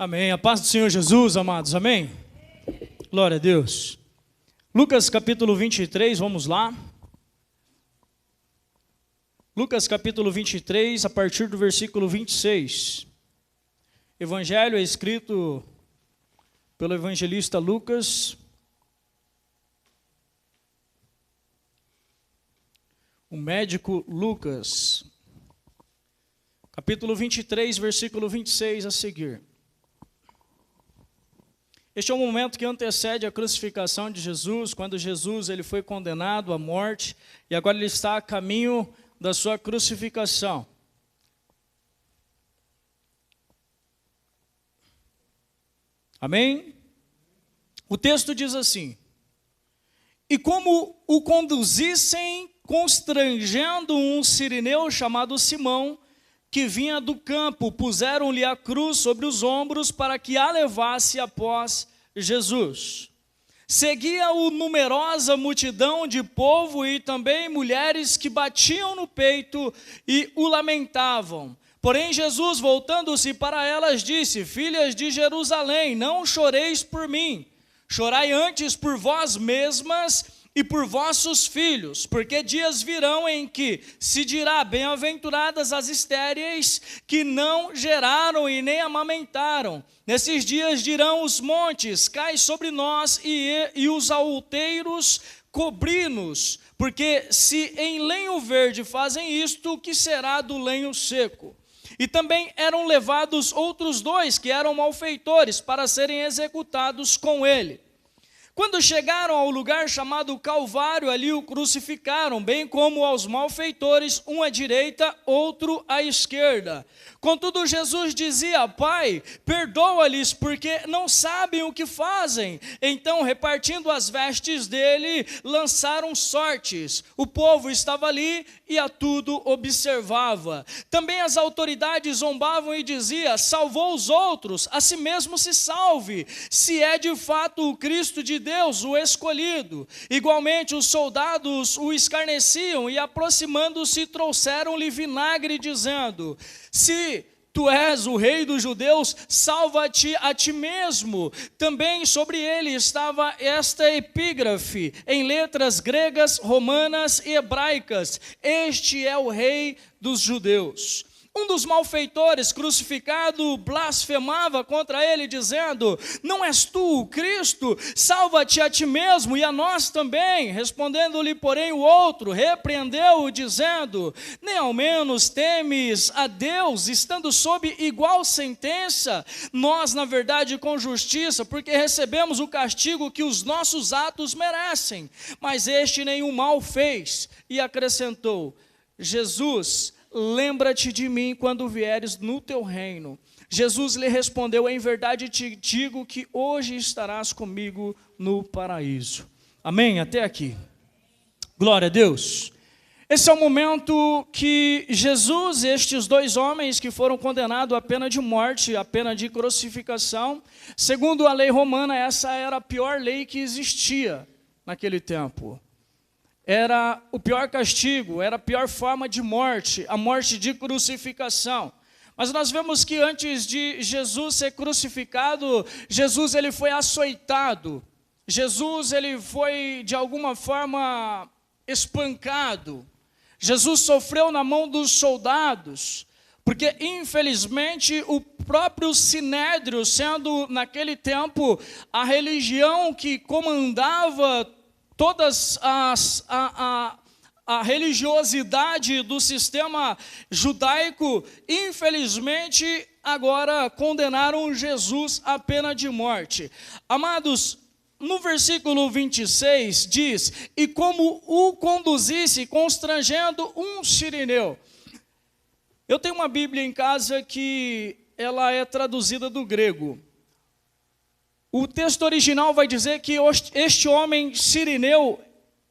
Amém. A paz do Senhor Jesus, amados. Amém. Glória a Deus. Lucas capítulo 23, vamos lá. Lucas capítulo 23, a partir do versículo 26. Evangelho é escrito pelo evangelista Lucas. O médico Lucas. Capítulo 23, versículo 26 a seguir. Este é o momento que antecede a crucificação de Jesus, quando Jesus ele foi condenado à morte e agora ele está a caminho da sua crucificação. Amém? O texto diz assim: e como o conduzissem, constrangendo um cireneu chamado Simão, que vinha do campo, puseram-lhe a cruz sobre os ombros para que a levasse após Jesus. Seguia-o numerosa multidão de povo e também mulheres que batiam no peito e o lamentavam. Porém Jesus, voltando-se para elas, disse: filhas de Jerusalém, não choreis por mim, chorai antes por vós mesmas e por vossos filhos, porque dias virão em que se dirá: bem-aventuradas as estéreis que não geraram e nem amamentaram. Nesses dias dirão os montes: cai sobre nós, e os outeiros cobri-nos, porque se em lenho verde fazem isto, o que será do lenho seco? E também eram levados outros dois que eram malfeitores para serem executados com ele. Quando chegaram ao lugar chamado Calvário, ali o crucificaram, bem como aos malfeitores, um à direita, outro à esquerda. Contudo, Jesus dizia: Pai, perdoa-lhes, porque não sabem o que fazem. Então, repartindo as vestes dele, lançaram sortes. O povo estava ali e a tudo observava. Também as autoridades zombavam e diziam: salvou os outros, a si mesmo se salve, se é de fato o Cristo de Deus, o escolhido. Igualmente os soldados o escarneciam e, aproximando-se, trouxeram-lhe vinagre, dizendo: se tu és o rei dos judeus, salva-te a ti mesmo. Também sobre ele estava esta epígrafe, em letras gregas, romanas e hebraicas: este é o rei dos judeus. Um dos malfeitores crucificado blasfemava contra ele, dizendo: não és tu o Cristo? Salva-te a ti mesmo e a nós também. Respondendo-lhe, porém, o outro repreendeu-o, dizendo: nem ao menos temes a Deus, estando sob igual sentença? Nós, na verdade, com justiça, porque recebemos o castigo que os nossos atos merecem. Mas este nenhum mal fez. E acrescentou: Jesus, lembra-te de mim quando vieres no teu reino. Jesus lhe respondeu: em verdade te digo que hoje estarás comigo no paraíso. Amém? Até aqui. Glória a Deus. Esse é o momento que Jesus, estes dois homens que foram condenados à pena de morte, à pena de crucificação, segundo a lei romana, essa era a pior lei que existia naquele tempo. Era o pior castigo, era a pior forma de morte, a morte de crucificação. Mas nós vemos que antes de Jesus ser crucificado, Jesus ele foi açoitado. Jesus ele foi de alguma forma espancado. Jesus sofreu na mão dos soldados, porque infelizmente o próprio Sinédrio, sendo naquele tempo a religião que comandava todas a religiosidade do sistema judaico, infelizmente, agora condenaram Jesus à pena de morte. Amados, no versículo 26 diz: e como o conduzisse, constrangendo um cireneu. Eu tenho uma Bíblia em casa que ela é traduzida do grego. O texto original vai dizer que este homem cireneu,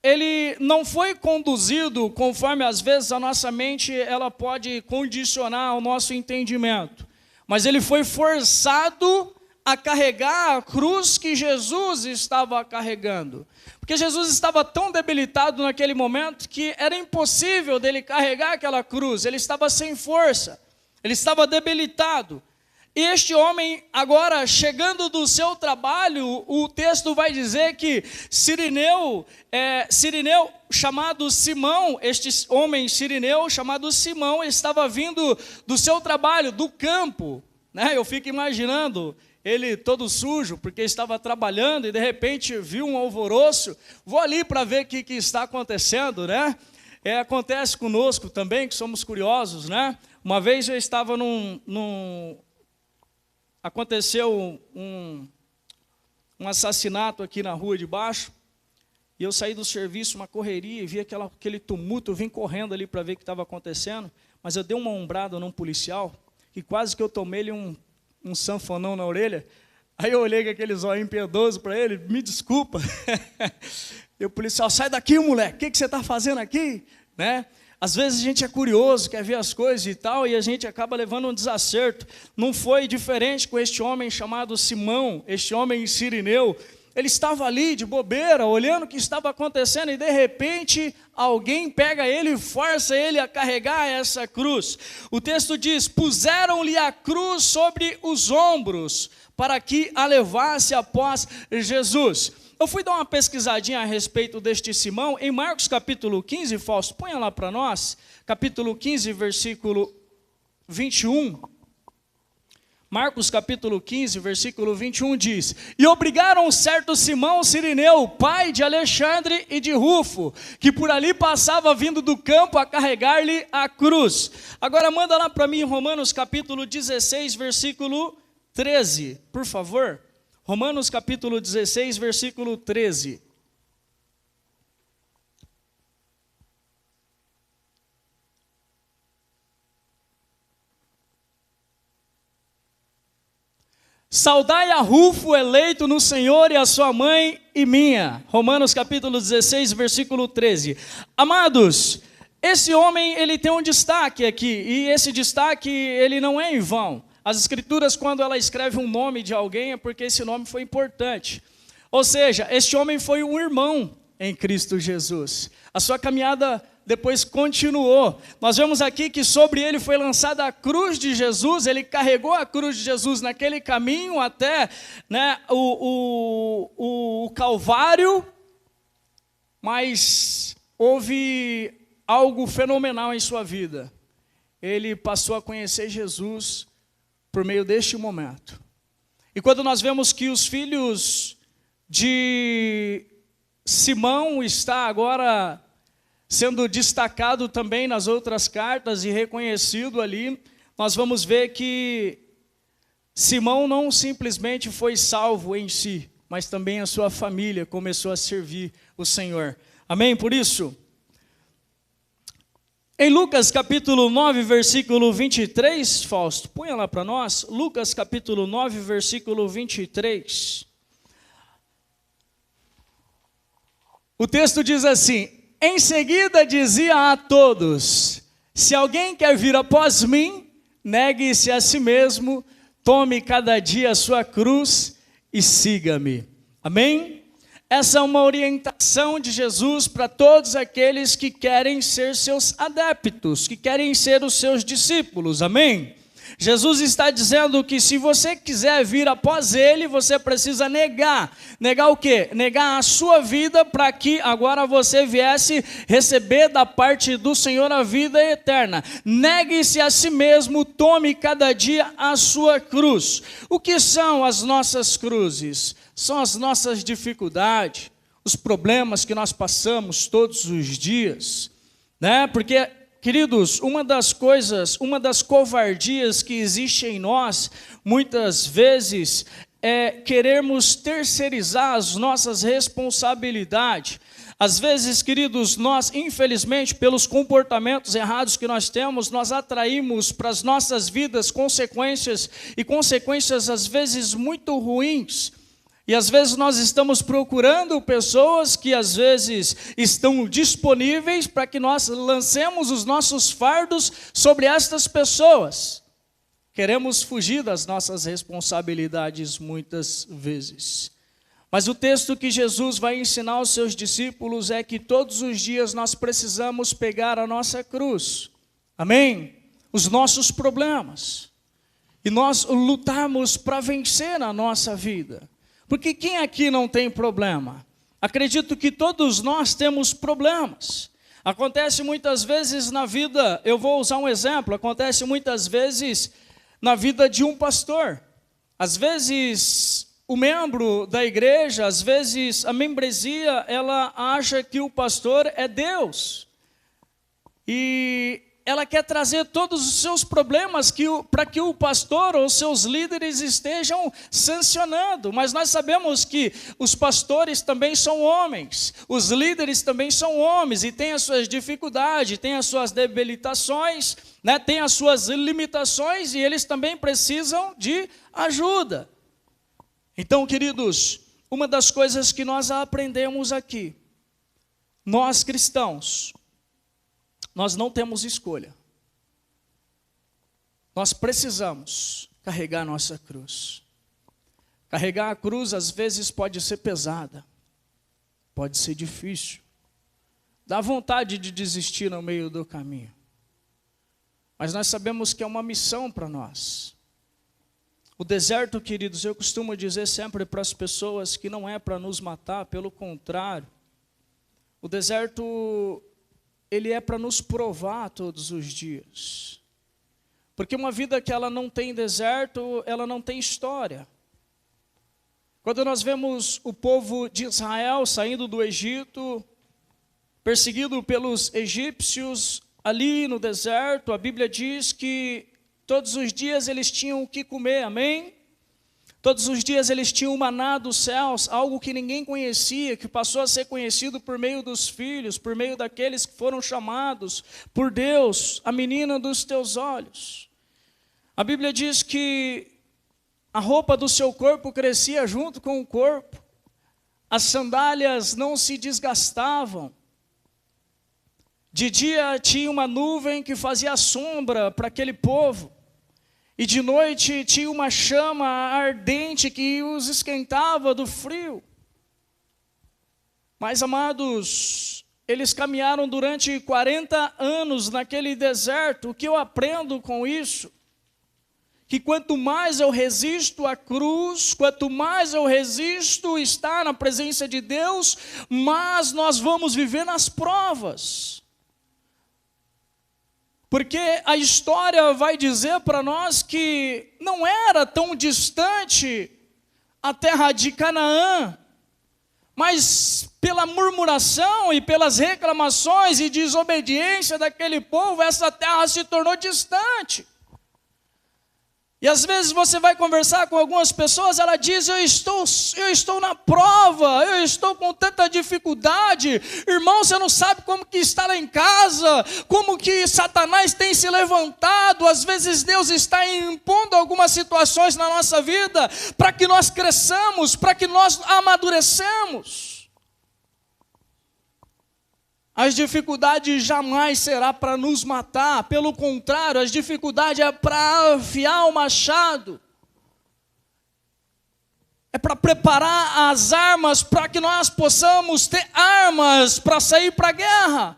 ele não foi conduzido conforme às vezes a nossa mente ela pode condicionar o nosso entendimento, mas ele foi forçado a carregar a cruz que Jesus estava carregando, porque Jesus estava tão debilitado naquele momento que era impossível dele carregar aquela cruz, ele estava sem força, ele estava debilitado. E este homem, agora, chegando do seu trabalho, o texto vai dizer que Cirineu, chamado Simão, este homem Cirineu, chamado Simão, estava vindo do seu trabalho, do campo, né? Eu fico imaginando ele todo sujo, porque estava trabalhando e de repente viu um alvoroço. Vou ali para ver o que está acontecendo, né? Acontece conosco também, que somos curiosos, né? Uma vez eu estava aconteceu um assassinato aqui na rua de baixo, e eu saí do serviço, uma correria, e vi aquele tumulto, eu vim correndo ali para ver o que estava acontecendo, mas eu dei uma ombrada num policial, e quase que eu tomei-lhe um sanfonão na orelha. Aí eu olhei com aquele zóio impiedoso para ele, me desculpa. E o policial, sai daqui, moleque, o que você está fazendo aqui? Né? Às vezes a gente é curioso, quer ver as coisas e tal, e a gente acaba levando um desacerto. Não foi diferente com este homem chamado Simão, este homem Cirineu. Ele estava ali de bobeira, olhando o que estava acontecendo, e de repente alguém pega ele e força ele a carregar essa cruz. O texto diz, puseram-lhe a cruz sobre os ombros, para que a levasse após Jesus. Eu fui dar uma pesquisadinha a respeito deste Simão, em Marcos capítulo 15, Fausto, ponha lá para nós, capítulo 15, versículo 21. Marcos capítulo 15, versículo 21 diz, e obrigaram certo Simão Cirineu, pai de Alexandre e de Rufo, que por ali passava vindo do campo a carregar-lhe a cruz. Agora manda lá para mim Romanos capítulo 16, versículo 13, por favor. Romanos capítulo 16, versículo 13. Saudai a Rufo, eleito no Senhor, e a sua mãe e minha. Romanos capítulo 16, versículo 13. Amados, esse homem, ele tem um destaque aqui, e esse destaque, ele não é em vão. As escrituras, quando ela escreve um nome de alguém, é porque esse nome foi importante. Ou seja, este homem foi um irmão em Cristo Jesus. A sua caminhada depois continuou. Nós vemos aqui que sobre ele foi lançada a cruz de Jesus, ele carregou a cruz de Jesus naquele caminho até, né, o Calvário, mas houve algo fenomenal em sua vida. Ele passou a conhecer Jesus por meio deste momento. E quando nós vemos que os filhos de Simão está agora sendo destacado também nas outras cartas e reconhecido ali, nós vamos ver que Simão não simplesmente foi salvo em si, mas também a sua família começou a servir o Senhor. Amém? Por isso, em Lucas capítulo 9, versículo 23, Fausto, põe lá para nós, Lucas capítulo 9, versículo 23. O texto diz assim, em seguida dizia a todos, se alguém quer vir após mim, negue-se a si mesmo, tome cada dia a sua cruz e siga-me. Amém? Essa é uma orientação de Jesus para todos aqueles que querem ser seus adeptos, que querem ser os seus discípulos, amém? Jesus está dizendo que se você quiser vir após ele, você precisa negar. Negar o quê? Negar a sua vida para que agora você viesse receber da parte do Senhor a vida eterna. Negue-se a si mesmo, tome cada dia a sua cruz. O que são as nossas cruzes? São as nossas dificuldades, os problemas que nós passamos todos os dias, né? Porque, queridos, uma das covardias que existe em nós, muitas vezes, é querermos terceirizar as nossas responsabilidades. Às vezes, queridos, nós, infelizmente, pelos comportamentos errados que nós temos, nós atraímos para as nossas vidas consequências, e consequências, às vezes, muito ruins. E às vezes nós estamos procurando pessoas que às vezes estão disponíveis para que nós lancemos os nossos fardos sobre estas pessoas. Queremos fugir das nossas responsabilidades muitas vezes. Mas o texto que Jesus vai ensinar aos seus discípulos é que todos os dias nós precisamos pegar a nossa cruz. Amém? Os nossos problemas. e nós lutarmos para vencer na nossa vida. Porque quem aqui não tem problema? Acredito que todos nós temos problemas. Acontece muitas vezes na vida, eu vou usar um exemplo, acontece muitas vezes na vida de um pastor. Às vezes o membro da igreja, às vezes a membresia, ela acha que o pastor é Deus. E ela quer trazer todos os seus problemas para que o pastor ou seus líderes estejam sancionando. Mas nós sabemos que os pastores também são homens, os líderes também são homens e têm as suas dificuldades, têm as suas debilitações, né? Têm as suas limitações e eles também precisam de ajuda. Então, queridos, uma das coisas que nós aprendemos aqui, nós cristãos, nós não temos escolha. Nós precisamos carregar nossa cruz. Carregar a cruz às vezes pode ser pesada, pode ser difícil. Dá vontade de desistir no meio do caminho. Mas nós sabemos que é uma missão para nós. O deserto, queridos, eu costumo dizer sempre para as pessoas que não é para nos matar, pelo contrário. O deserto, ele é para nos provar todos os dias. Porque uma vida que ela não tem deserto, ela não tem história. Quando nós vemos o povo de Israel saindo do Egito, perseguido pelos egípcios, ali no deserto, a Bíblia diz que todos os dias eles tinham o que comer, amém? Todos os dias eles tinham o maná dos céus, algo que ninguém conhecia, que passou a ser conhecido por meio dos filhos, por meio daqueles que foram chamados por Deus, a menina dos teus olhos. A Bíblia diz que a roupa do seu corpo crescia junto com o corpo, as sandálias não se desgastavam. De dia tinha uma nuvem que fazia sombra para aquele povo. E de noite tinha uma chama ardente que os esquentava do frio. Mas, amados, eles caminharam durante 40 anos naquele deserto. O que eu aprendo com isso? Que quanto mais eu resisto à cruz, quanto mais eu resisto estar na presença de Deus, mais nós vamos viver nas provas. Porque a história vai dizer para nós que não era tão distante a terra de Canaã, mas pela murmuração e pelas reclamações e desobediência daquele povo, essa terra se tornou distante. E às vezes você vai conversar com algumas pessoas, ela diz, eu estou na prova, eu estou com tanta dificuldade. Irmão, você não sabe como que está lá em casa, como que Satanás tem se levantado. Às vezes Deus está impondo algumas situações na nossa vida, para que nós cresçamos, para que nós amadureçamos. As dificuldades jamais será para nos matar, pelo contrário, as dificuldades é para afiar o machado, é para preparar as armas, para que nós possamos ter armas para sair para a guerra.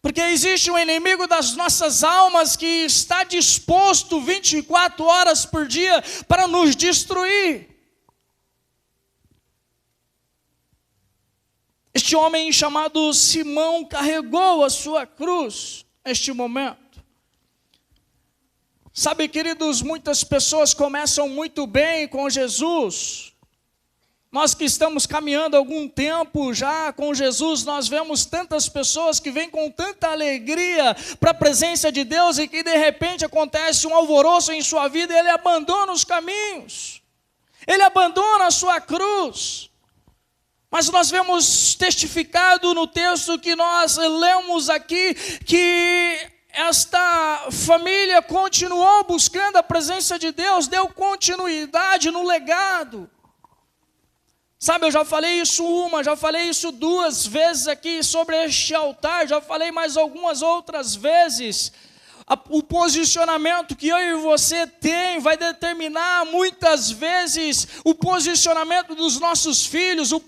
Porque existe um inimigo das nossas almas que está disposto 24 horas por dia para nos destruir. Este homem chamado Simão carregou a sua cruz neste momento. Sabe, queridos, muitas pessoas começam muito bem com Jesus. Nós que estamos caminhando há algum tempo já com Jesus, nós vemos tantas pessoas que vêm com tanta alegria para a presença de Deus e que de repente acontece um alvoroço em sua vida e ele abandona os caminhos. Ele abandona a sua cruz. Mas nós vemos testificado no texto que nós lemos aqui, que esta família continuou buscando a presença de Deus, deu continuidade no legado. Sabe, eu já falei isso já falei isso 2 vezes aqui sobre este altar, já falei mais algumas outras vezes. O posicionamento que eu e você tem vai determinar muitas vezes o posicionamento dos nossos filhos, o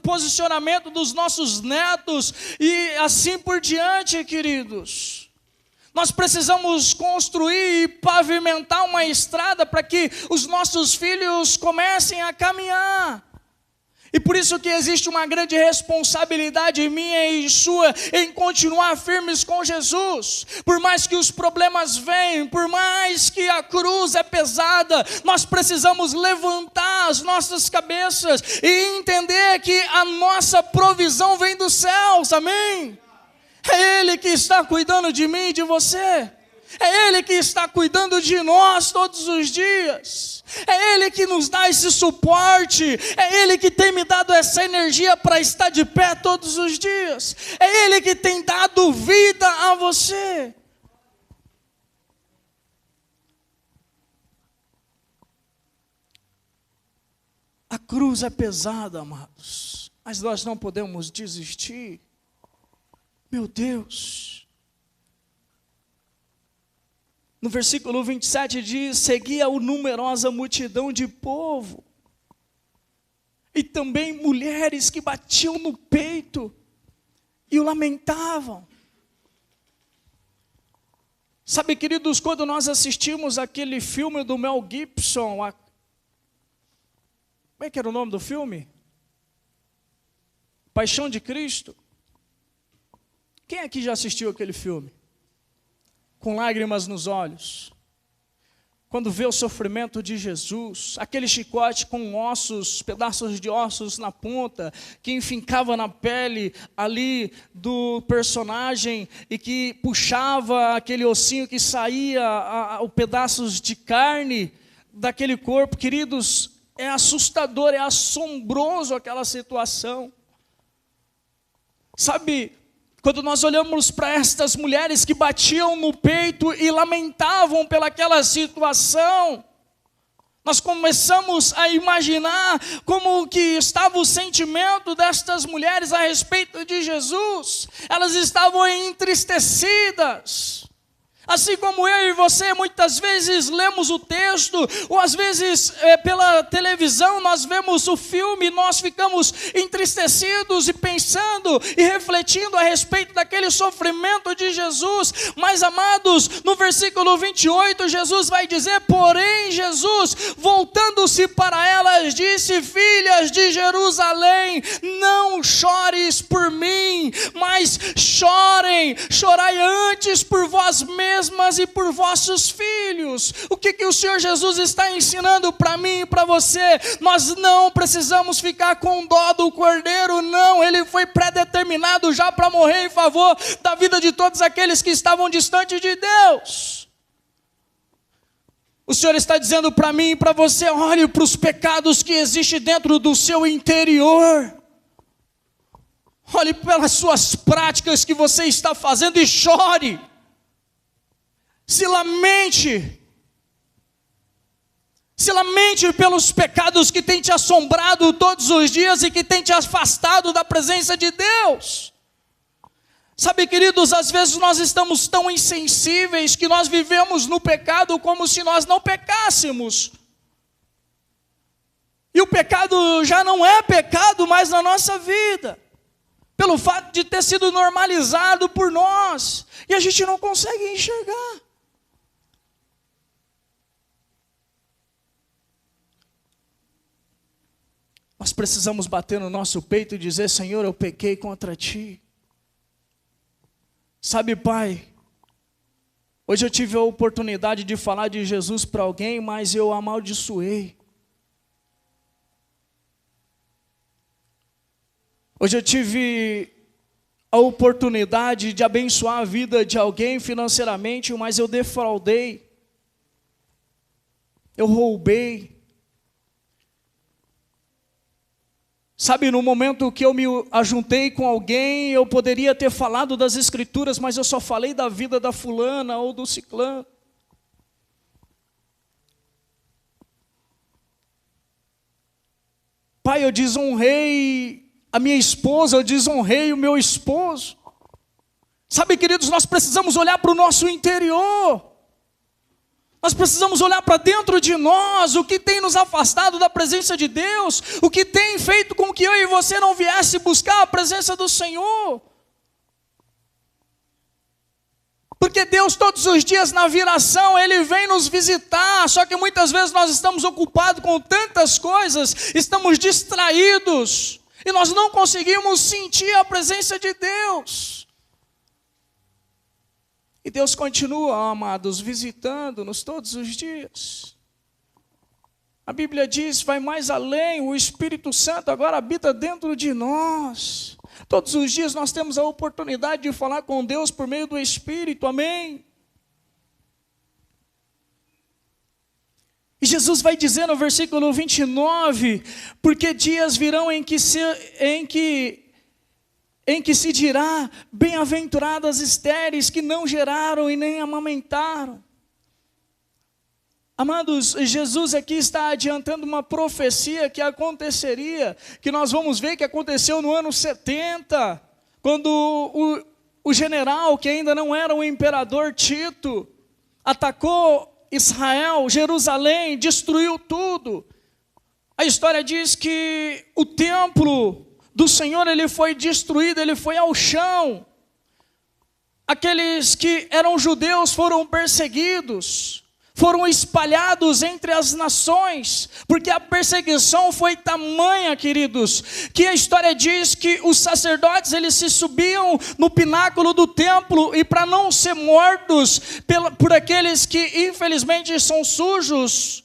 posicionamento dos nossos netos e assim por diante, queridos. Nós precisamos construir e pavimentar uma estrada para que os nossos filhos comecem a caminhar. E por isso que existe uma grande responsabilidade minha e sua em continuar firmes com Jesus. Por mais que os problemas venham, por mais que a cruz é pesada, nós precisamos levantar as nossas cabeças e entender que a nossa provisão vem dos céus, amém? É Ele que está cuidando de mim e de você. É Ele que está cuidando de nós todos os dias. É Ele que nos dá esse suporte. É Ele que tem me dado essa energia para estar de pé todos os dias. É Ele que tem dado vida a você. A cruz é pesada, amados, mas nós não podemos desistir. Meu Deus. No versículo 27 diz: seguia-o numerosa multidão de povo, e também mulheres que batiam no peito e o lamentavam. Sabe, queridos, quando nós assistimos aquele filme do Mel Gibson, como é que era o nome do filme? Paixão de Cristo. Quem aqui já assistiu aquele filme? Com lágrimas nos olhos. Quando vê o sofrimento de Jesus, aquele chicote com ossos, pedaços de ossos na ponta, que enfincava na pele ali do personagem e que puxava aquele ossinho que saía, os pedaços de carne daquele corpo. Queridos, é assustador, é assombroso aquela situação. Sabe, quando nós olhamos para estas mulheres que batiam no peito e lamentavam pelaquela situação, nós começamos a imaginar como que estava o sentimento destas mulheres a respeito de Jesus. Elas estavam entristecidas. Assim como eu e você muitas vezes lemos o texto, ou às vezes pela televisão nós vemos o filme, nós ficamos entristecidos e pensando e refletindo a respeito daquele sofrimento de Jesus. Mas, amados, no versículo 28, Jesus vai dizer: porém Jesus, voltando-se para elas, disse: filhas de Jerusalém, não chores por mim, mas chorai antes por vós mesmos e por vossos filhos. O que o Senhor Jesus está ensinando para mim e para você? Nós não precisamos ficar com dó do cordeiro, não. Ele foi predeterminado já para morrer em favor da vida de todos aqueles que estavam distantes de Deus. O Senhor está dizendo para mim e para você: olhe para os pecados que existem dentro do seu interior. Olhe pelas suas práticas que você está fazendo e chore. Se lamente pelos pecados que tem te assombrado todos os dias e que tem te afastado da presença de Deus. Sabe, queridos, às vezes nós estamos tão insensíveis que nós vivemos no pecado como se nós não pecássemos. E o pecado já não é pecado mais na nossa vida, pelo fato de ter sido normalizado por nós, e a gente não consegue enxergar. Nós precisamos bater no nosso peito e dizer: Senhor, eu pequei contra Ti. Sabe, Pai, hoje eu tive a oportunidade de falar de Jesus para alguém, mas eu amaldiçoei. Hoje eu tive a oportunidade de abençoar a vida de alguém financeiramente, mas eu defraudei. Eu roubei. Sabe, no momento que eu me ajuntei com alguém, eu poderia ter falado das Escrituras, mas eu só falei da vida da fulana ou do ciclano. Pai, eu desonrei a minha esposa, eu desonrei o meu esposo. Sabe, queridos, nós precisamos olhar para o nosso interior. Nós precisamos olhar para dentro de nós, o que tem nos afastado da presença de Deus, o que tem feito com que eu e você não viesse buscar a presença do Senhor. Porque Deus todos os dias na viração, Ele vem nos visitar, só que muitas vezes nós estamos ocupados com tantas coisas, estamos distraídos, e nós não conseguimos sentir a presença de Deus. E Deus continua, amados, visitando-nos todos os dias. A Bíblia diz, vai mais além, o Espírito Santo agora habita dentro de nós. Todos os dias nós temos a oportunidade de falar com Deus por meio do Espírito, amém? E Jesus vai dizer no versículo 29, porque dias virão em que se dirá, bem-aventuradas estéreis que não geraram e nem amamentaram. Amados, Jesus aqui está adiantando uma profecia que aconteceria, que nós vamos ver que aconteceu no ano 70, quando o general, que ainda não era o imperador Tito, atacou Israel, Jerusalém, destruiu tudo. A história diz que o templo do Senhor, ele foi destruído, ele foi ao chão. Aqueles que eram judeus foram perseguidos, foram espalhados entre as nações, porque a perseguição foi tamanha, queridos, que a história diz que os sacerdotes, eles se subiam no pináculo do templo, e para não ser mortos por aqueles que infelizmente são sujos,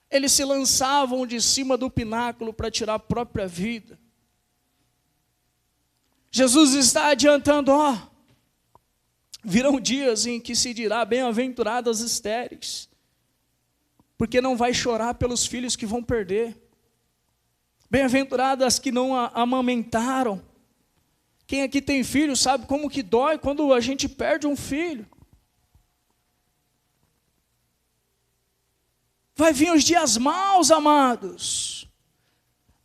eles se lançavam de cima do pináculo para tirar a própria vida. Jesus está adiantando, virão dias em que se dirá, bem-aventuradas estéreis, porque não vai chorar pelos filhos que vão perder. Bem-aventuradas que não amamentaram. Quem aqui tem filho sabe como que dói quando a gente perde um filho. Vai vir os dias maus, amados.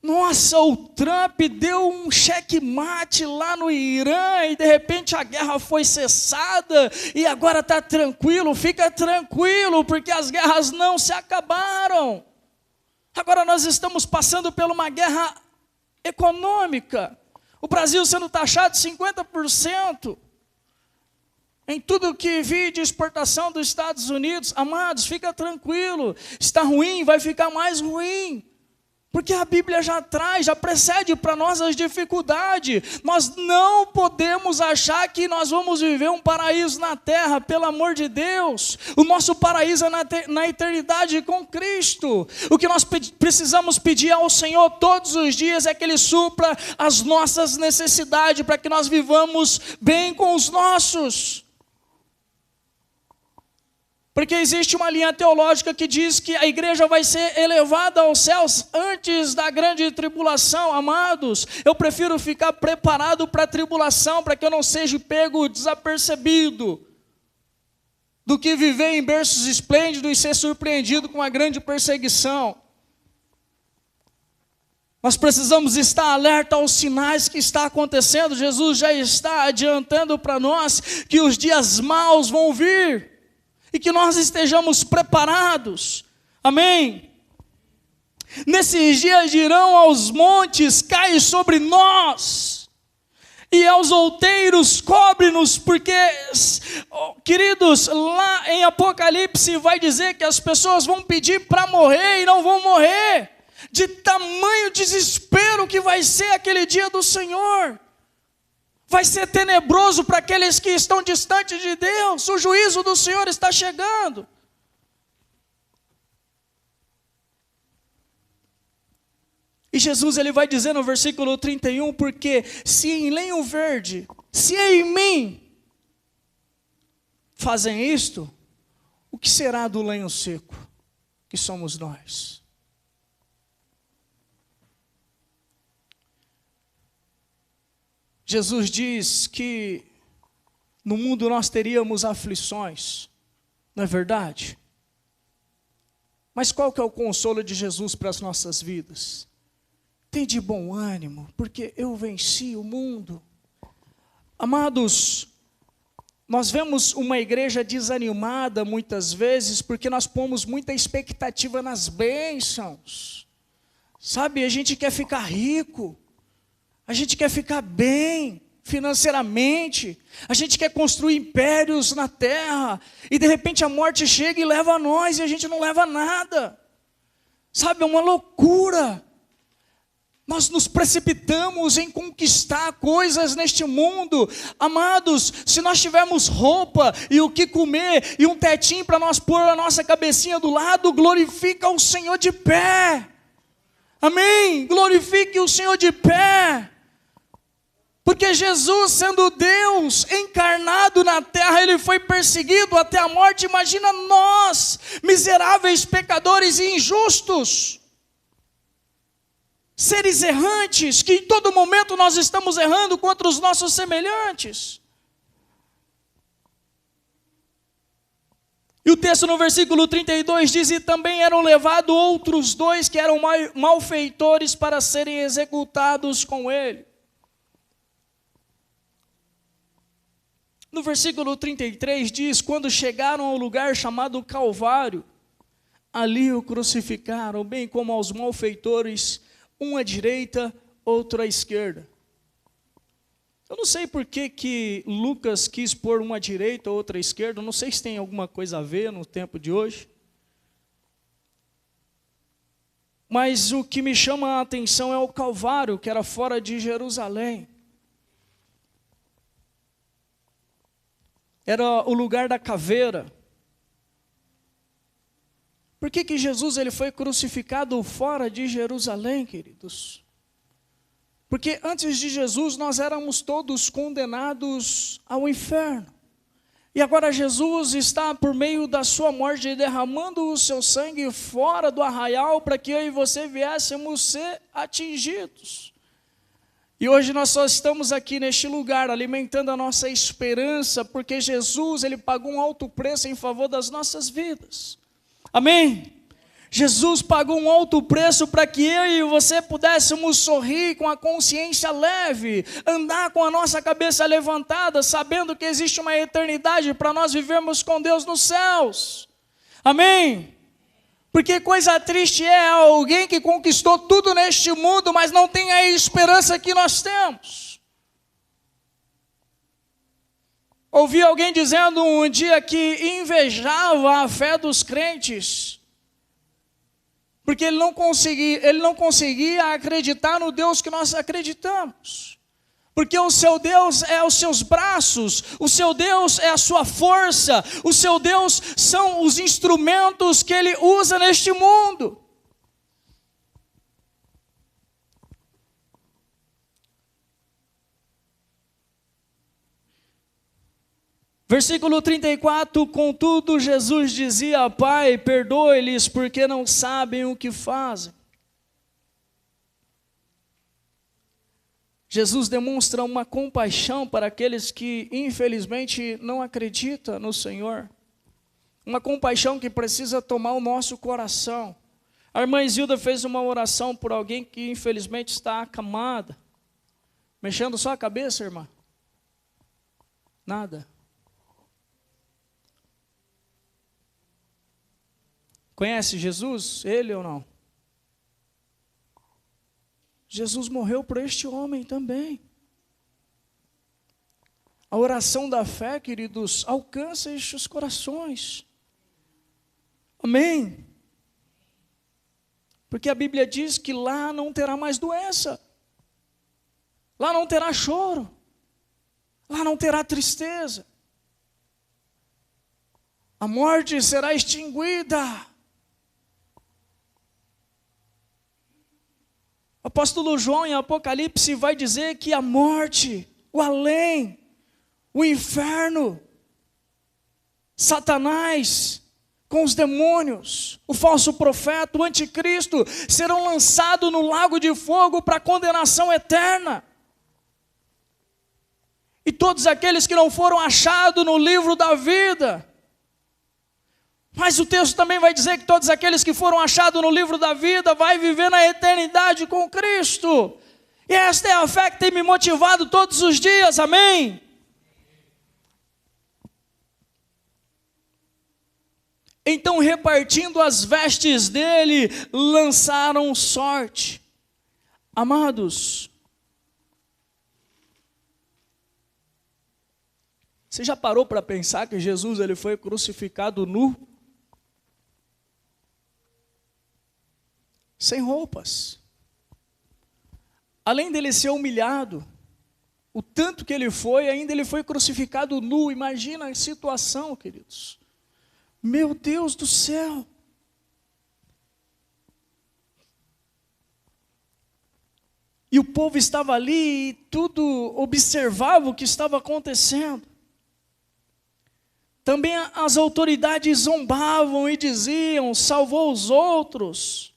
Nossa, o Trump deu um checkmate lá no Irã e de repente a guerra foi cessada e agora está tranquilo. Fica tranquilo, porque as guerras não se acabaram. Agora nós estamos passando por uma guerra econômica. O Brasil sendo taxado 50% em tudo que vi de exportação dos Estados Unidos. Amados, fica tranquilo. Está ruim, vai ficar mais ruim. Porque a Bíblia já precede para nós as dificuldades. Nós não podemos achar que nós vamos viver um paraíso na terra, pelo amor de Deus. O nosso paraíso é na eternidade com Cristo. O que nós precisamos pedir ao Senhor todos os dias é que Ele supra as nossas necessidades, para que nós vivamos bem com os nossos. Porque existe uma linha teológica que diz que a igreja vai ser elevada aos céus antes da grande tribulação. Amados, eu prefiro ficar preparado para a tribulação, para que eu não seja pego desapercebido, do que viver em berços esplêndidos e ser surpreendido com a grande perseguição. Nós precisamos estar alerta aos sinais que está acontecendo. Jesus já está adiantando para nós que os dias maus vão vir. E que nós estejamos preparados, amém? Nesses dias dirão aos montes, cai sobre nós, e aos outeiros, cobre-nos, porque, queridos, lá em Apocalipse vai dizer que as pessoas vão pedir para morrer e não vão morrer, de tamanho desespero que vai ser aquele dia do Senhor. Vai ser tenebroso para aqueles que estão distantes de Deus. O juízo do Senhor está chegando. E Jesus, ele vai dizer no versículo 31, porque se em lenho verde, se em mim fazem isto, o que será do lenho seco, que somos nós? Jesus diz que no mundo nós teríamos aflições, não é verdade? Mas qual que é o consolo de Jesus para as nossas vidas? Tem de bom ânimo, porque eu venci o mundo. Amados, nós vemos uma igreja desanimada muitas vezes, porque nós pomos muita expectativa nas bênçãos. Sabe, a gente quer ficar rico. A gente quer ficar bem, financeiramente, a gente quer construir impérios na terra, e de repente a morte chega e leva a nós, e a gente não leva nada. Sabe, é uma loucura. Nós nos precipitamos em conquistar coisas neste mundo. Amados, se nós tivermos roupa e o que comer e um tetinho para nós pôr a nossa cabecinha do lado, glorifica o Senhor de pé. Amém? Glorifique o Senhor de pé. Porque Jesus, sendo Deus encarnado na terra, Ele foi perseguido até a morte. Imagina nós, miseráveis pecadores e injustos, seres errantes, que em todo momento nós estamos errando contra os nossos semelhantes. E o texto no versículo 32 diz: e também eram levados outros 2 que eram malfeitores para serem executados com ele. No versículo 33 diz: quando chegaram ao lugar chamado Calvário, ali o crucificaram, bem como aos malfeitores, um à direita, outro à esquerda. Eu não sei por que Lucas quis pôr uma à direita, outra à esquerda, não sei se tem alguma coisa a ver no tempo de hoje. Mas o que me chama a atenção é o Calvário, que era fora de Jerusalém. Era o lugar da caveira. Por que Jesus ele foi crucificado fora de Jerusalém, queridos? Porque antes de Jesus nós éramos todos condenados ao inferno. E agora Jesus está por meio da sua morte derramando o seu sangue fora do arraial para que eu e você viéssemos ser atingidos. E hoje nós só estamos aqui neste lugar alimentando a nossa esperança, porque Jesus ele pagou um alto preço em favor das nossas vidas. Amém? Jesus pagou um alto preço para que eu e você pudéssemos sorrir com a consciência leve, andar com a nossa cabeça levantada, sabendo que existe uma eternidade para nós vivermos com Deus nos céus. Amém? Porque coisa triste é alguém que conquistou tudo neste mundo, mas não tem a esperança que nós temos. Ouvi alguém dizendo um dia que invejava a fé dos crentes, porque ele não conseguia acreditar no Deus que nós acreditamos. Porque o seu Deus é os seus braços, o seu Deus é a sua força, o seu Deus são os instrumentos que Ele usa neste mundo. Versículo 34, contudo Jesus dizia: Pai, perdoe-lhes porque não sabem o que fazem. Jesus demonstra uma compaixão para aqueles que infelizmente não acreditam no Senhor. Uma compaixão que precisa tomar o nosso coração. A irmã Isilda fez uma oração por alguém que infelizmente está acamada. Mexendo só a cabeça, irmã? Nada. Conhece Jesus? Ele ou não? Jesus morreu por este homem também. A oração da fé, queridos, alcança estes corações. Amém? Porque a Bíblia diz que lá não terá mais doença. Lá não terá choro. Lá não terá tristeza. A morte será extinguida. O apóstolo João em Apocalipse vai dizer que a morte, o além, o inferno, Satanás com os demônios, o falso profeta, o anticristo, serão lançados no lago de fogo para condenação eterna. E todos aqueles que não foram achados no livro da vida. Mas o texto também vai dizer que todos aqueles que foram achados no livro da vida vai viver na eternidade com Cristo. E esta é a fé que tem me motivado todos os dias, amém? Então, repartindo as vestes dele, lançaram sorte. Amados, Você já parou para pensar que Jesus ele foi crucificado nu? Sem roupas. Além dele ser humilhado, o tanto que ele foi, ainda ele foi crucificado nu. Imagina a situação, queridos. Meu Deus do céu. E o povo estava ali e tudo observava o que estava acontecendo. Também as autoridades zombavam e diziam: salvou os outros,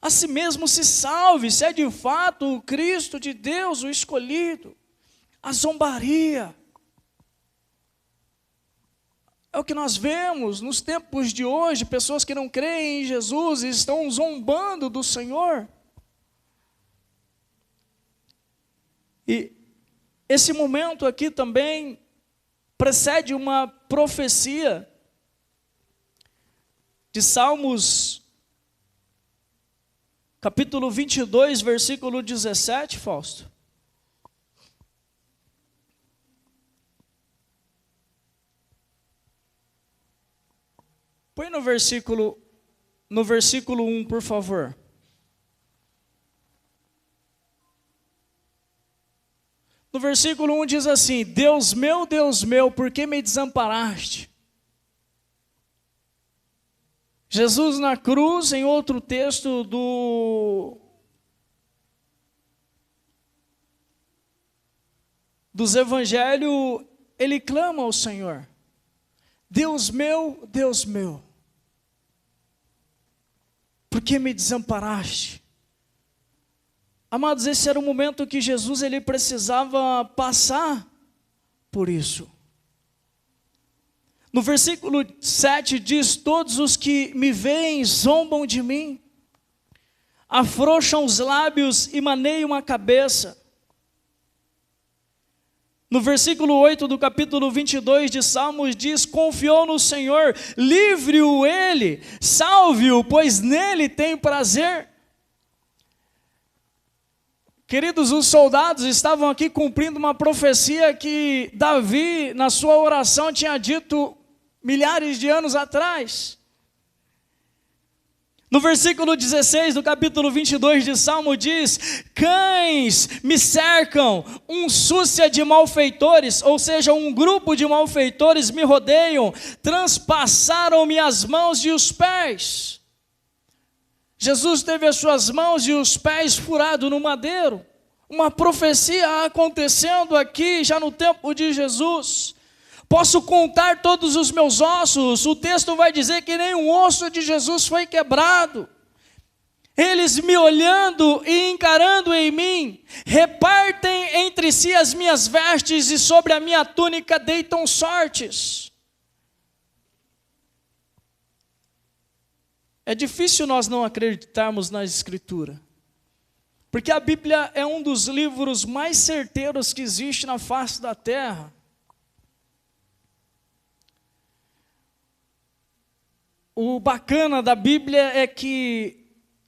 a si mesmo se salve, se é de fato o Cristo de Deus, o escolhido. A zombaria. É o que nós vemos nos tempos de hoje, pessoas que não creem em Jesus e estão zombando do Senhor. E esse momento aqui também precede uma profecia de Salmos, capítulo 22, versículo 17, Fausto. Põe no versículo 1, por favor. No versículo 1 diz assim: Deus meu, por que me desamparaste? Jesus na cruz, em outro texto dos evangelhos, ele clama ao Senhor: Deus meu, por que me desamparaste? Amados, esse era o momento que Jesus ele precisava passar por isso. No versículo 7 diz: todos os que me veem zombam de mim, afrouxam os lábios e maneiam a cabeça. No versículo 8 do capítulo 22 de Salmos diz: confiou no Senhor, livre-o ele, salve-o, pois nele tem prazer. Queridos, os soldados estavam aqui cumprindo uma profecia que Davi, na sua oração, tinha dito milhares de anos atrás. No versículo 16 do capítulo 22 de Salmo diz: cães me cercam, súcia de malfeitores, ou seja, um grupo de malfeitores me rodeiam, transpassaram-me as mãos e os pés. Jesus teve as suas mãos e os pés furados no madeiro. Uma profecia acontecendo aqui já no tempo de Jesus. Posso contar todos os meus ossos. O texto vai dizer que nenhum osso de Jesus foi quebrado. Eles me olhando e encarando em mim, repartem entre si as minhas vestes e sobre a minha túnica deitam sortes. É difícil nós não acreditarmos na Escritura, porque a Bíblia é um dos livros mais certeiros que existe na face da terra. O bacana da Bíblia é que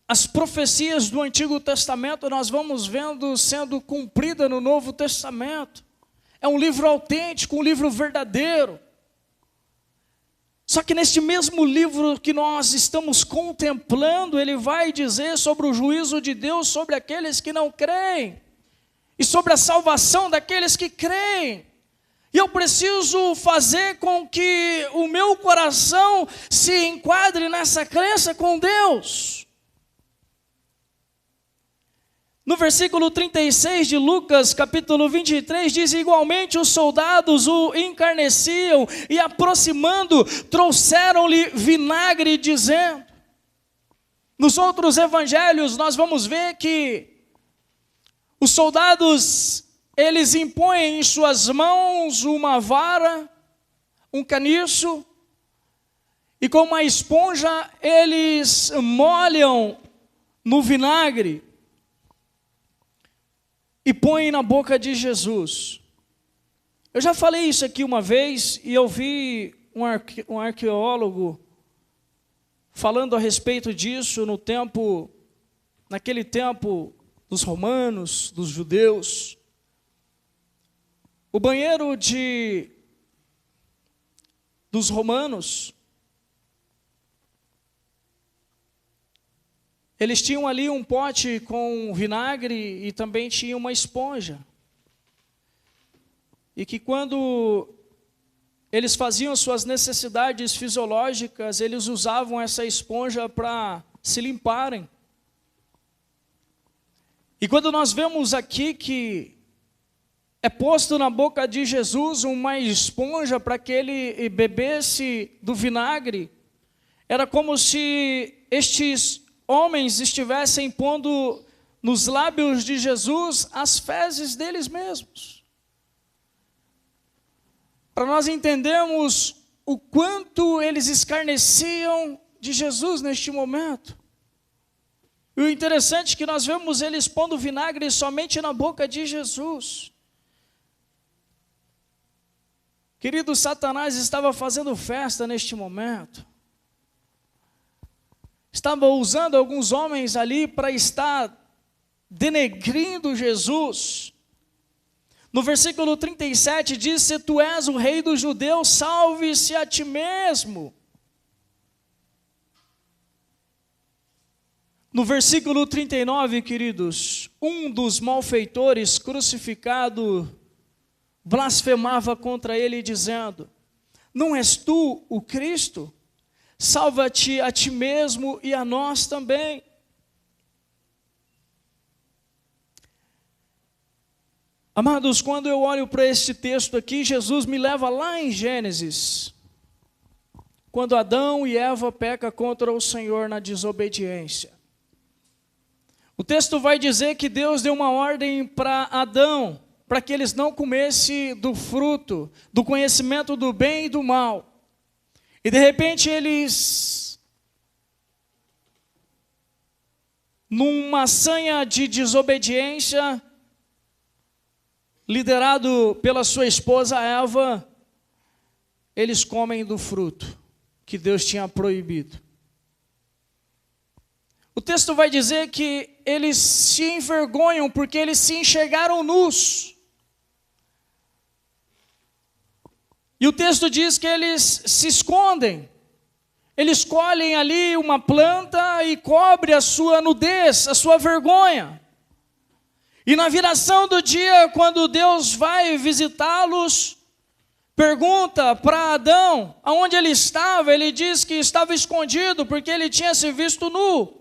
as profecias do Antigo Testamento nós vamos vendo sendo cumpridas no Novo Testamento. É um livro autêntico, um livro verdadeiro. Só que neste mesmo livro que nós estamos contemplando, ele vai dizer sobre o juízo de Deus sobre aqueles que não creem, e sobre a salvação daqueles que creem. E eu preciso fazer com que o meu coração se enquadre nessa crença com Deus. No versículo 36 de Lucas, capítulo 23, diz: igualmente os soldados o encarneciam e aproximando, trouxeram-lhe vinagre, dizendo. Nos outros evangelhos nós vamos ver que os soldados, eles impõem em suas mãos uma vara, um caniço, e com uma esponja eles molham no vinagre e põe na boca de Jesus. Eu já falei isso aqui uma vez, e eu vi um arqueólogo falando a respeito disso naquele tempo dos romanos, dos judeus. O banheiro de dos romanos. Eles tinham ali um pote com vinagre e também tinha uma esponja. E que quando eles faziam suas necessidades fisiológicas, eles usavam essa esponja para se limparem. E quando nós vemos aqui que é posto na boca de Jesus uma esponja para que ele bebesse do vinagre, era como se estes homens estivessem pondo nos lábios de Jesus as fezes deles mesmos. Para nós entendermos o quanto eles escarneciam de Jesus neste momento. E o interessante é que nós vemos eles pondo vinagre somente na boca de Jesus. Querido, Satanás estava fazendo festa neste momento. Estava usando alguns homens ali para estar denegrindo Jesus. No versículo 37 diz: se tu és o rei dos judeus, salve-se a ti mesmo. No versículo 39, queridos, um dos malfeitores crucificado blasfemava contra ele, dizendo: não és tu o Cristo? Salva-te a ti mesmo e a nós também. Amados, quando eu olho para este texto aqui, Jesus me leva lá em Gênesis, quando Adão e Eva pecam contra o Senhor na desobediência. O texto vai dizer que Deus deu uma ordem para Adão, para que eles não comessem do fruto, do conhecimento do bem e do mal. E de repente eles, numa sanha de desobediência, liderado pela sua esposa Eva, eles comem do fruto que Deus tinha proibido. O texto vai dizer que eles se envergonham porque eles se enxergaram nus. E o texto diz que eles se escondem. Eles colhem ali uma planta e cobrem a sua nudez, a sua vergonha. E na viração do dia, quando Deus vai visitá-los, pergunta para Adão aonde ele estava. Ele diz que estava escondido porque ele tinha se visto nu.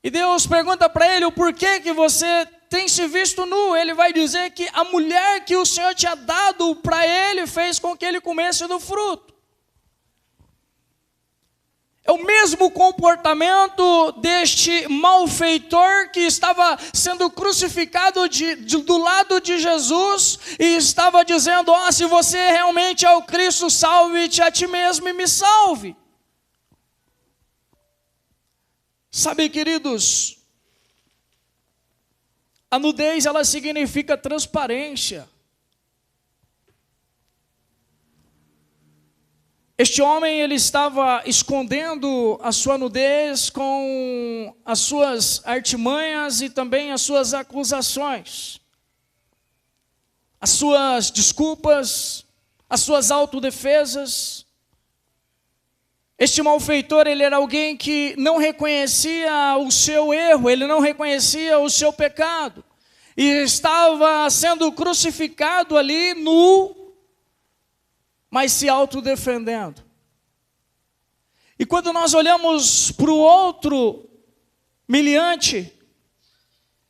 E Deus pergunta para ele: o porquê que você tem se visto nu? Ele vai dizer que a mulher que o Senhor tinha dado para ele fez com que ele comesse do fruto. É o mesmo comportamento deste malfeitor que estava sendo crucificado do lado de Jesus e estava dizendo: ó, se você realmente é o Cristo, salve-te a ti mesmo e me salve. Sabe, queridos, a nudez, ela significa transparência. Este homem, ele estava escondendo a sua nudez com as suas artimanhas e também as suas acusações, as suas desculpas, as suas autodefesas. Este malfeitor, ele era alguém que não reconhecia o seu erro, ele não reconhecia o seu pecado, e estava sendo crucificado ali nu, mas se autodefendendo. E quando nós olhamos para o outro meliante,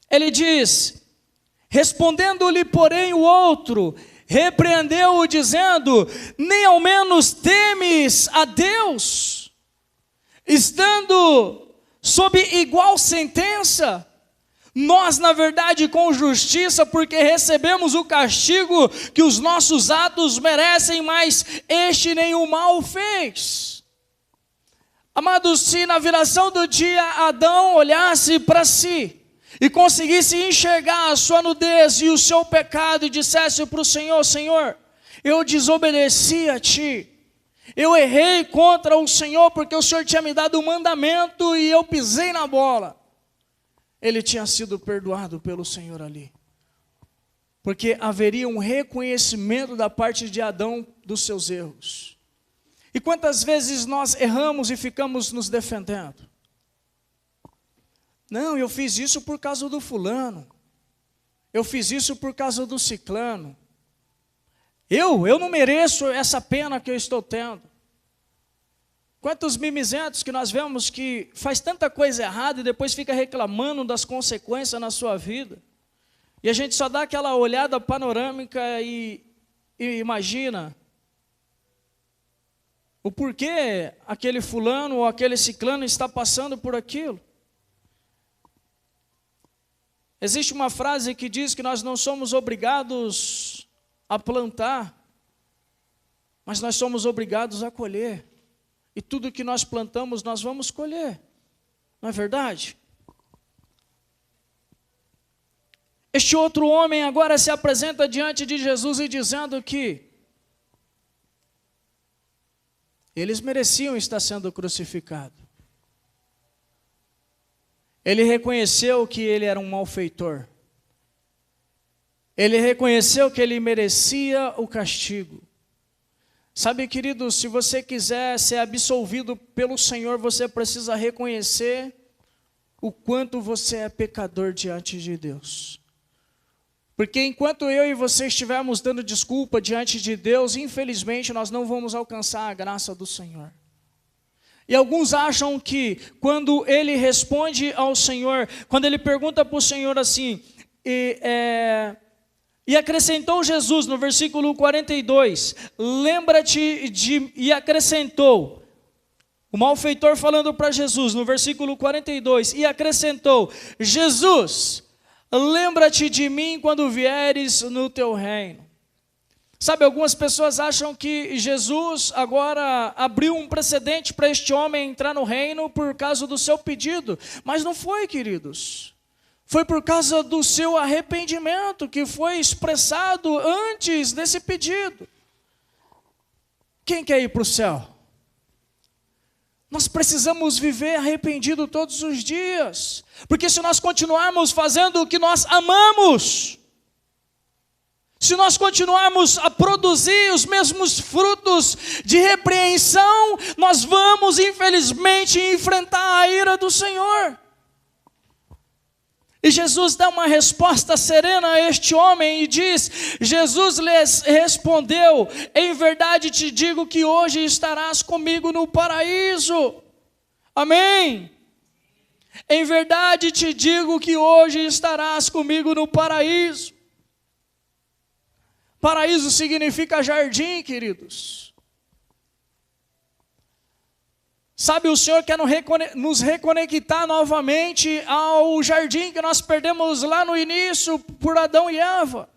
ele diz: respondendo-lhe, porém, o outro, repreendeu-o dizendo: nem ao menos temes a Deus, estando sob igual sentença, nós na verdade com justiça, porque recebemos o castigo que os nossos atos merecem, mas este nenhum mal fez. Amados, se na viração do dia Adão olhasse para si e conseguisse enxergar a sua nudez e o seu pecado e dissesse para o Senhor: Senhor, eu desobedeci a Ti, eu errei contra o Senhor porque o Senhor tinha me dado um mandamento e eu pisei na bola, ele tinha sido perdoado pelo Senhor ali, porque haveria um reconhecimento da parte de Adão dos seus erros. E quantas vezes nós erramos e ficamos nos defendendo? Não, eu fiz isso por causa do fulano. Eu fiz isso por causa do ciclano. Eu não mereço essa pena que eu estou tendo. Quantos mimizentos que nós vemos que faz tanta coisa errada e depois fica reclamando das consequências na sua vida. E a gente só dá aquela olhada panorâmica e imagina o porquê aquele fulano ou aquele ciclano está passando por aquilo. Existe uma frase que diz que nós não somos obrigados a plantar, mas nós somos obrigados a colher. E tudo que nós plantamos, nós vamos colher. Não é verdade? Este outro homem agora se apresenta diante de Jesus e dizendo que eles mereciam estar sendo crucificados. Ele reconheceu que ele era um malfeitor. Ele reconheceu que ele merecia o castigo. Sabe, querido, se você quiser ser absolvido pelo Senhor, você precisa reconhecer o quanto você é pecador diante de Deus. Porque enquanto eu e você estivermos dando desculpa diante de Deus, infelizmente nós não vamos alcançar a graça do Senhor. E alguns acham que quando ele responde ao Senhor, quando ele pergunta para o Senhor assim, e acrescentou Jesus no versículo 42, lembra-te de, e acrescentou, o malfeitor falando para Jesus no versículo 42, e acrescentou, Jesus, lembra-te de mim quando vieres no teu reino. Sabe, algumas pessoas acham que Jesus agora abriu um precedente para este homem entrar no reino por causa do seu pedido, mas não foi, queridos. Foi por causa do seu arrependimento que foi expressado antes desse pedido. Quem quer ir para o céu? Nós precisamos viver arrependido todos os dias, porque se nós continuarmos fazendo o que nós amamos, se nós continuarmos a produzir os mesmos frutos de repreensão, nós vamos infelizmente enfrentar a ira do Senhor. E Jesus dá uma resposta serena a este homem e diz, Jesus lhes respondeu, em verdade te digo que hoje estarás comigo no paraíso. Amém? Em verdade te digo que hoje estarás comigo no paraíso. Paraíso significa jardim, queridos. Sabe, o Senhor quer nos reconectar novamente ao jardim que nós perdemos lá no início por Adão e Eva.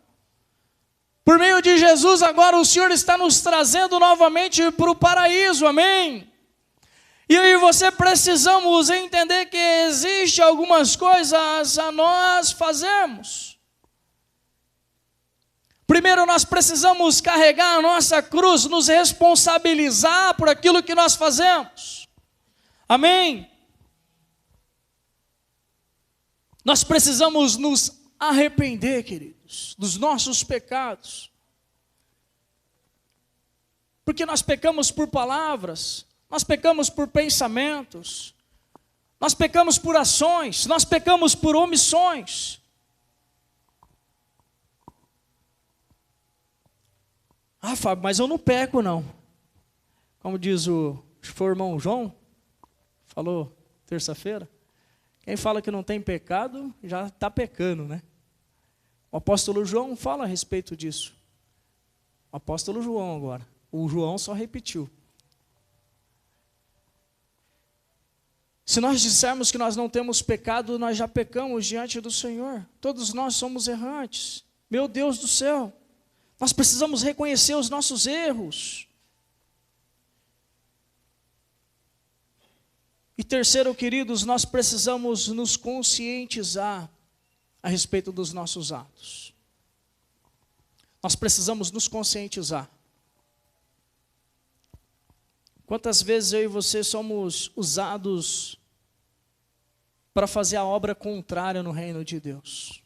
Por meio de Jesus, agora o Senhor está nos trazendo novamente para o paraíso, amém? E eu e você precisamos entender que existe algumas coisas a nós fazermos. Primeiro, nós precisamos carregar a nossa cruz, nos responsabilizar por aquilo que nós fazemos. Amém? Nós precisamos nos arrepender, queridos, dos nossos pecados. Porque nós pecamos por palavras, nós pecamos por pensamentos, nós pecamos por ações, nós pecamos por omissões. Ah, Fábio, mas eu não peco não. Como diz o irmão João, falou terça-feira, quem fala que não tem pecado, já está pecando, né? O apóstolo João fala a respeito disso. O apóstolo João agora. O João só repetiu. Se nós dissermos que nós não temos pecado, nós já pecamos diante do Senhor. Todos nós somos errantes. Meu Deus do céu. Nós precisamos reconhecer os nossos erros. E terceiro, queridos, nós precisamos nos conscientizar a respeito dos nossos atos. Nós precisamos nos conscientizar. Quantas vezes eu e você somos usados para fazer a obra contrária no reino de Deus?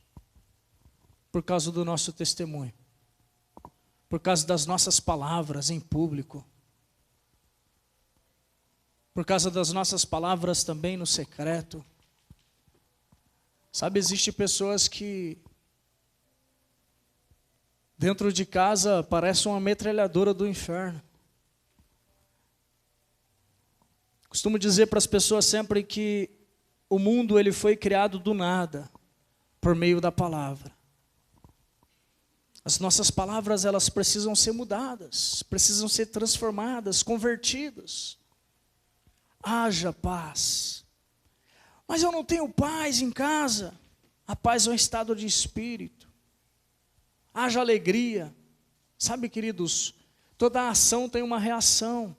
Por causa do nosso testemunho. Por causa das nossas palavras em público. por causa das nossas palavras também no secreto. Sabe, existem pessoas que dentro de casa parece uma metralhadora do inferno. Costumo dizer para as pessoas sempre que o mundo ele foi criado do nada, por meio da palavra. As nossas palavras elas precisam ser mudadas, precisam ser transformadas, convertidas. Haja paz. Mas eu não tenho paz em casa. A paz é um estado de espírito. Haja alegria. Sabe, queridos, toda ação tem uma reação.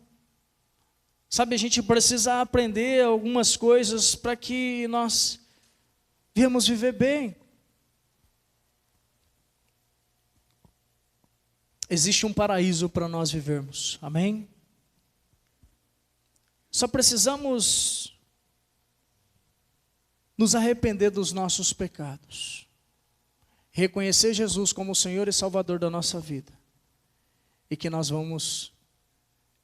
Sabe, a gente precisa aprender algumas coisas para que nós venhamos viver bem. Existe um paraíso para nós vivermos, amém? Só precisamos nos arrepender dos nossos pecados, reconhecer Jesus como o Senhor e Salvador da nossa vida, e que nós vamos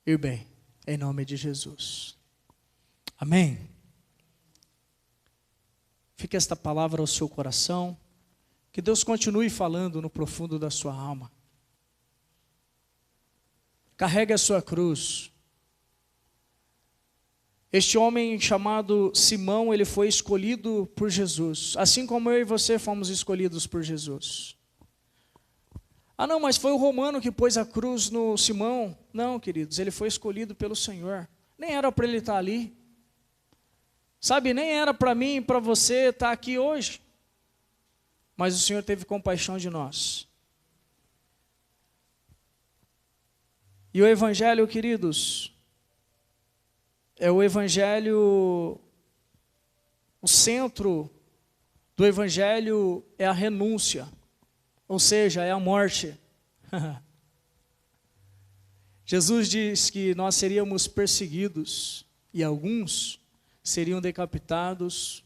ir bem, em nome de Jesus, amém? Fique esta palavra ao seu coração, que Deus continue falando no profundo da sua alma. Carregue a sua cruz. Este homem chamado Simão, ele foi escolhido por Jesus, assim como eu e você fomos escolhidos por Jesus. Ah não, mas foi o romano que pôs a cruz no Simão. Não, queridos, ele foi escolhido pelo Senhor. Nem era para ele estar ali. Sabe, nem era para mim e para você estar aqui hoje. Mas o Senhor teve compaixão de nós. E o Evangelho, queridos, é o Evangelho, o centro do Evangelho é a renúncia, ou seja, é a morte. Jesus diz que nós seríamos perseguidos e alguns seriam decapitados,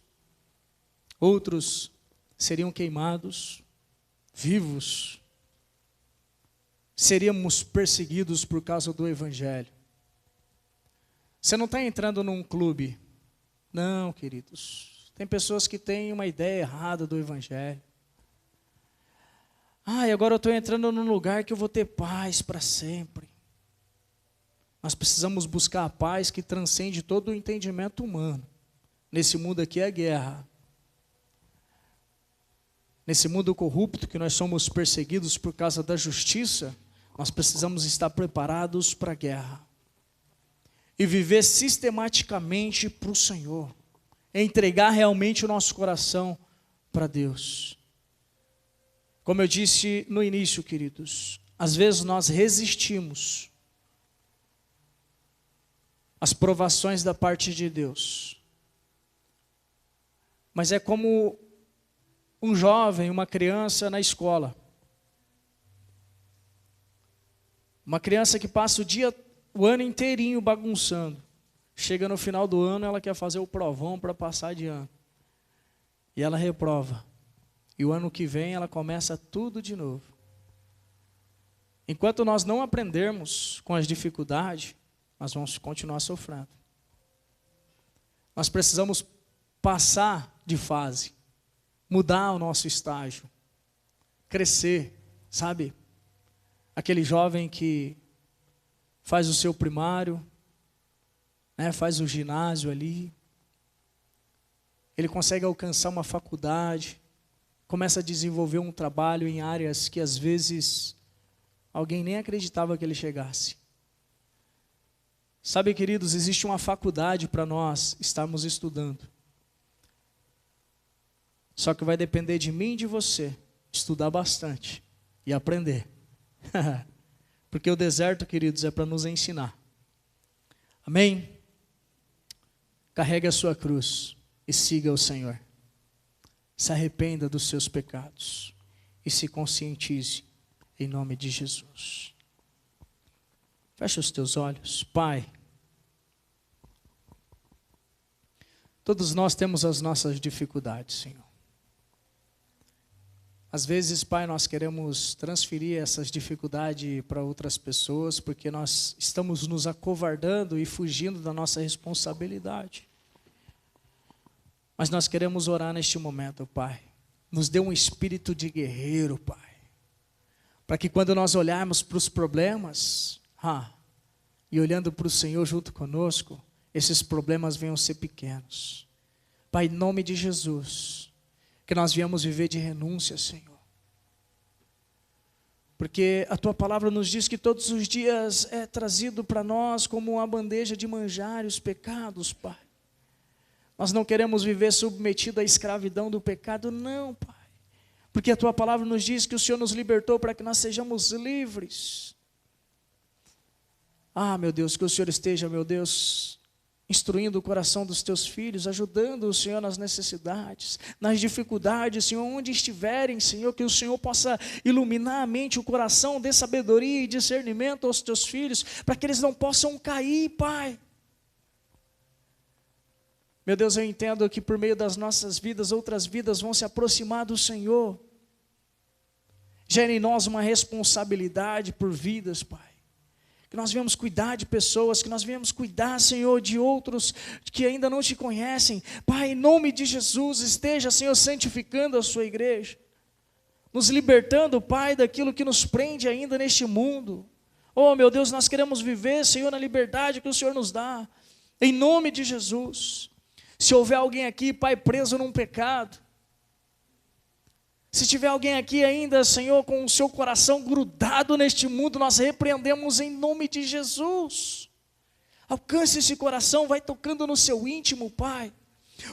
outros seriam queimados, vivos. Seríamos perseguidos por causa do Evangelho. Você não está entrando num clube. Não, queridos. Tem pessoas que têm uma ideia errada do Evangelho. E agora eu estou entrando num lugar que eu vou ter paz para sempre. Nós precisamos buscar a paz que transcende todo o entendimento humano. Nesse mundo aqui é guerra. Nesse mundo corrupto que nós somos perseguidos por causa da justiça, nós precisamos estar preparados para a guerra. E viver sistematicamente para o Senhor. Entregar realmente o nosso coração para Deus. Como eu disse no início, queridos, às vezes nós resistimos às provações da parte de Deus. Mas é como um jovem, uma criança na escola. Uma criança que passa o ano inteirinho bagunçando. Chega no final do ano, ela quer fazer o provão para passar de ano. E ela reprova. E o ano que vem ela começa tudo de novo. Enquanto nós não aprendermos com as dificuldades, nós vamos continuar sofrendo. Nós precisamos passar de fase. Mudar o nosso estágio. Crescer, sabe? Aquele jovem que faz o seu primário, né, faz o ginásio ali, ele consegue alcançar uma faculdade, começa a desenvolver um trabalho em áreas que às vezes alguém nem acreditava que ele chegasse. Sabe, queridos, existe uma faculdade para nós estarmos estudando. Só que vai depender de mim e de você estudar bastante e aprender. Porque o deserto, queridos, é para nos ensinar. Amém? Carregue a sua cruz e siga o Senhor. Se arrependa dos seus pecados e se conscientize em nome de Jesus. Fecha os teus olhos. Pai, todos nós temos as nossas dificuldades, Senhor. Às vezes, Pai, nós queremos transferir essas dificuldades para outras pessoas, porque nós estamos nos acovardando e fugindo da nossa responsabilidade. Mas nós queremos orar neste momento, Pai. Nos dê um espírito de guerreiro, Pai. Para que quando nós olharmos para os problemas, e olhando para o Senhor junto conosco, esses problemas venham ser pequenos. Pai, em nome de Jesus, que nós viemos viver de renúncia, Senhor. Porque a Tua palavra nos diz que todos os dias é trazido para nós como uma bandeja de manjar os pecados, Pai. Nós não queremos viver submetido à escravidão do pecado, não, Pai. Porque a Tua palavra nos diz que o Senhor nos libertou para que nós sejamos livres. Meu Deus, que o Senhor esteja, meu Deus, instruindo o coração dos Teus filhos, ajudando o Senhor nas necessidades, nas dificuldades, Senhor, onde estiverem, Senhor, que o Senhor possa iluminar a mente, o coração, dê sabedoria e discernimento aos Teus filhos, para que eles não possam cair, Pai. Meu Deus, eu entendo que por meio das nossas vidas, outras vidas vão se aproximar do Senhor. Gera em nós uma responsabilidade por vidas, Pai. Que nós venhamos cuidar de pessoas, que nós venhamos cuidar, Senhor, de outros que ainda não Te conhecem. Pai, em nome de Jesus, esteja, Senhor, santificando a Sua igreja. Nos libertando, Pai, daquilo que nos prende ainda neste mundo. Oh, meu Deus, nós queremos viver, Senhor, na liberdade que o Senhor nos dá. Em nome de Jesus. Se houver alguém aqui, Pai, preso num pecado, se tiver alguém aqui ainda, Senhor, com o seu coração grudado neste mundo, nós repreendemos em nome de Jesus. Alcance esse coração, vai tocando no seu íntimo, Pai.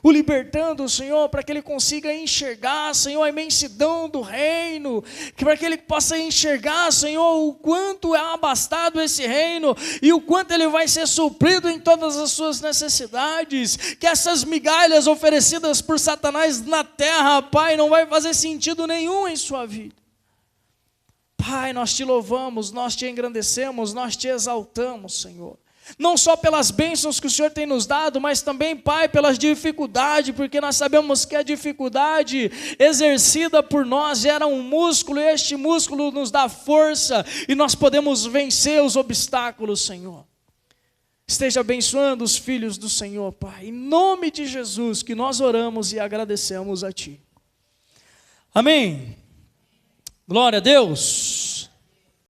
O libertando, Senhor, para que ele consiga enxergar, Senhor, a imensidão do reino, para que ele possa enxergar, Senhor, o quanto é abastado esse reino e o quanto ele vai ser suprido em todas as suas necessidades, que essas migalhas oferecidas por Satanás na terra, Pai, não vai fazer sentido nenhum em sua vida. Pai, nós Te louvamos, nós Te engrandecemos, nós Te exaltamos, Senhor. Não só pelas bênçãos que o Senhor tem nos dado, mas também, Pai, pelas dificuldades, porque nós sabemos que a dificuldade exercida por nós gera um músculo, e este músculo nos dá força, e nós podemos vencer os obstáculos, Senhor. Esteja abençoando os filhos do Senhor, Pai, em nome de Jesus, que nós oramos e agradecemos a Ti. Amém. Glória a Deus.